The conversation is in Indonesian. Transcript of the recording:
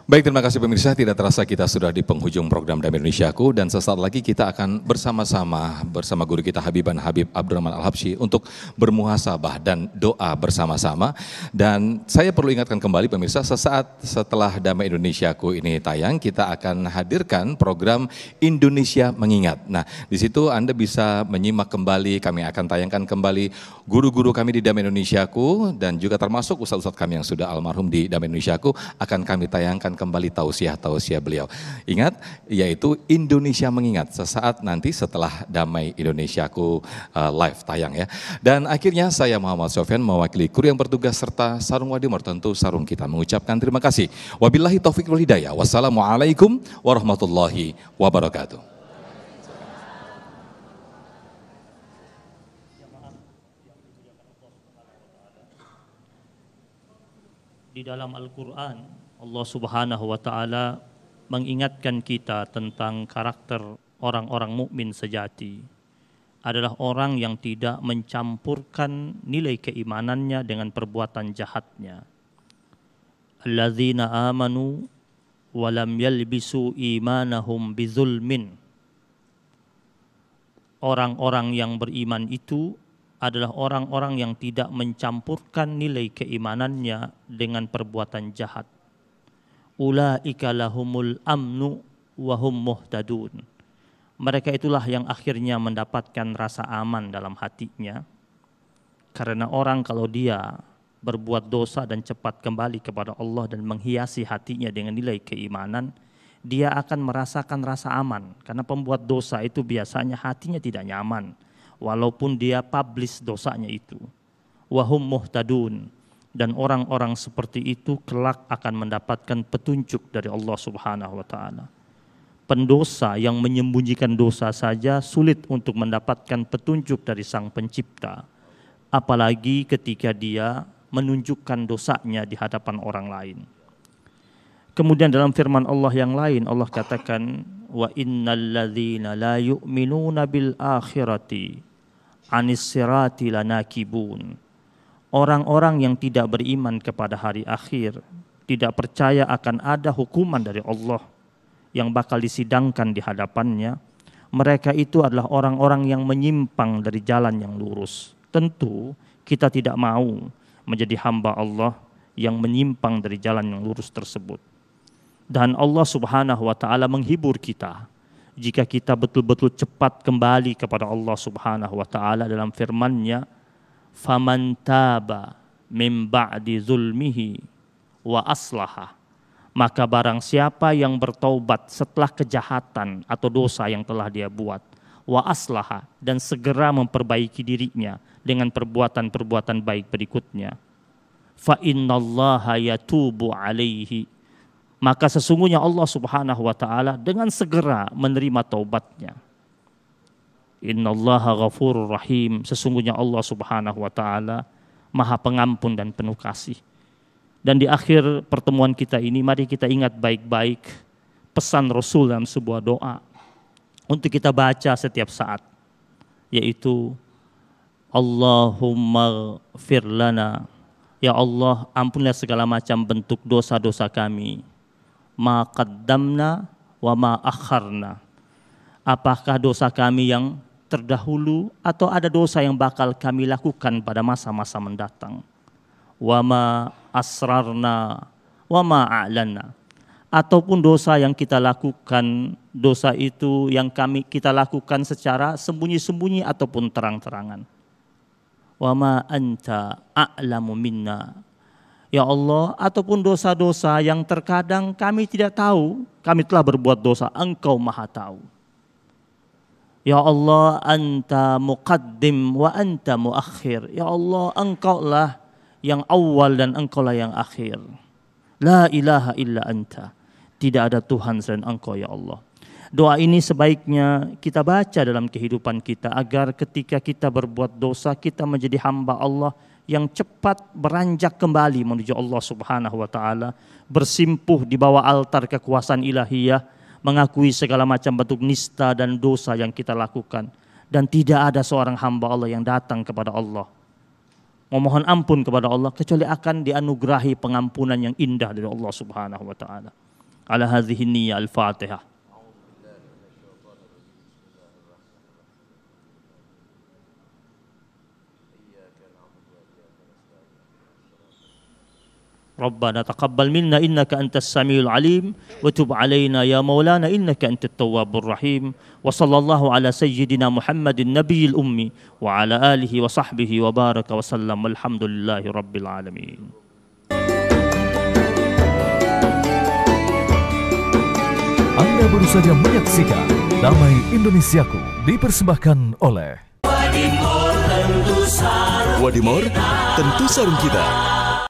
Baik, terima kasih pemirsa. Tidak terasa kita sudah di penghujung program Damai Indonesiaku dan sesaat lagi kita akan bersama guru kita Habib Abdurrahman Al-Habsyi untuk bermuhasabah dan doa bersama-sama. Dan saya perlu ingatkan kembali pemirsa, sesaat setelah Damai Indonesiaku ini tayang, kita akan hadirkan program Indonesia Mengingat. Nah, di situ Anda bisa menyimak kembali, kami akan tayangkan kembali guru-guru kami di Damai Indonesiaku dan juga termasuk ustadz-ustadz kami yang sudah almarhum di Damai Indonesiaku akan kami tayangkan kembali tausiah beliau. Ingat, yaitu Indonesia Mengingat sesaat nanti setelah Damai Indonesiaku live tayang ya. Dan akhirnya saya Muhammad Sofyan mewakili kru yang bertugas serta Sarung Wadimor tentu Sarung kita mengucapkan terima kasih. Wabillahi taufiq wal hidayah. Wassalamualaikum warahmatullahi wabarakatuh. Di dalam Al-Quran, Allah Subhanahu wa Ta'ala mengingatkan kita tentang karakter orang-orang mukmin sejati. Adalah orang yang tidak mencampurkan nilai keimanannya dengan perbuatan jahatnya. Alladzina amanu wa lam yalbisu imanahum bizulmin. Orang-orang yang beriman itu adalah orang-orang yang tidak mencampurkan nilai keimanannya dengan perbuatan jahat. Ulaika lahumul amnu wa hum muhtadun. Mereka itulah yang akhirnya mendapatkan rasa aman dalam hatinya. Karena orang kalau dia berbuat dosa dan cepat kembali kepada Allah dan menghiasi hatinya dengan nilai keimanan, dia akan merasakan rasa aman. Karena pembuat dosa itu biasanya hatinya tidak nyaman, walaupun dia publish dosanya itu. Wa hum muhtadun. Dan orang-orang seperti itu kelak akan mendapatkan petunjuk dari Allah Subhanahu wa Ta'ala. Pendosa yang menyembunyikan dosa saja sulit untuk mendapatkan petunjuk dari Sang Pencipta, apalagi ketika dia menunjukkan dosanya di hadapan orang lain. Kemudian dalam firman Allah yang lain, Allah katakan, wa innal ladzina la yu'minuna bil akhirati anis sirati lanakibun. Orang-orang yang tidak beriman kepada hari akhir, tidak percaya akan ada hukuman dari Allah yang bakal disidangkan di hadapannya, mereka itu adalah orang-orang yang menyimpang dari jalan yang lurus. Tentu kita tidak mau menjadi hamba Allah yang menyimpang dari jalan yang lurus tersebut. Dan Allah Subhanahu wa Ta'ala menghibur kita jika kita betul-betul cepat kembali kepada Allah Subhanahu wa Ta'ala dalam firman-Nya, faman taba min ba'di zulmihi wa aslaha. Maka barang siapa yang bertaubat setelah kejahatan atau dosa yang telah dia buat, wa aslaha, dan segera memperbaiki dirinya dengan perbuatan-perbuatan baik berikutnya, fa innallaha yatubu alaihi, maka sesungguhnya Allah Subhanahu wa Ta'ala dengan segera menerima taubatnya. Innallaha ghafurur rahim, sesungguhnya Allah Subhanahu wa Ta'ala Maha Pengampun dan penuh kasih. Dan di akhir pertemuan kita ini, mari kita ingat baik-baik pesan Rasul dalam sebuah doa untuk kita baca setiap saat, yaitu Allahumma ighfir lana, ya Allah ampunilah segala macam bentuk dosa-dosa kami, ma qaddamna wa ma akharna. Apakah dosa kami yang terdahulu atau ada dosa yang bakal kami lakukan pada masa-masa mendatang. Wa ma asrarna wa ma a'lanna. Ataupun dosa yang kita lakukan, dosa itu yang kita lakukan secara sembunyi-sembunyi ataupun terang-terangan. Wa ma anta a'lamu minna. Ya Allah, ataupun dosa-dosa yang terkadang kami tidak tahu, kami telah berbuat dosa, Engkau Maha tahu. Ya Allah, anta muqaddim wa anta muakhir. Ya Allah, Engkaulah yang awal dan Engkaulah yang akhir. La ilaha illa anta. Tidak ada Tuhan selain Engkau, ya Allah. Doa ini sebaiknya kita baca dalam kehidupan kita agar ketika kita berbuat dosa, kita menjadi hamba Allah yang cepat beranjak kembali menuju Allah Subhanahu wa Ta'ala, bersimpuh di bawah altar kekuasaan ilahiyah, mengakui segala macam bentuk nista dan dosa yang kita lakukan, dan tidak ada seorang hamba Allah yang datang kepada Allah memohon ampun kepada Allah kecuali akan dianugerahi pengampunan yang indah dari Allah Subhanahu wa taala. Ala hadhihi niyya al-Fatihah. ربنا تقبل منا إنك أنت السميع العليم وتب علينا يا مولانا إنك أنت التواب الرحيم وصلى الله على سيدنا محمد النبي الأمي وعلى آله وصحبه وبارك وسلم والحمد لله رب العالمين. Anda baru saja menyaksikan Damai Indonesiaku dipersembahkan oleh Wadimor tentu sarung kita.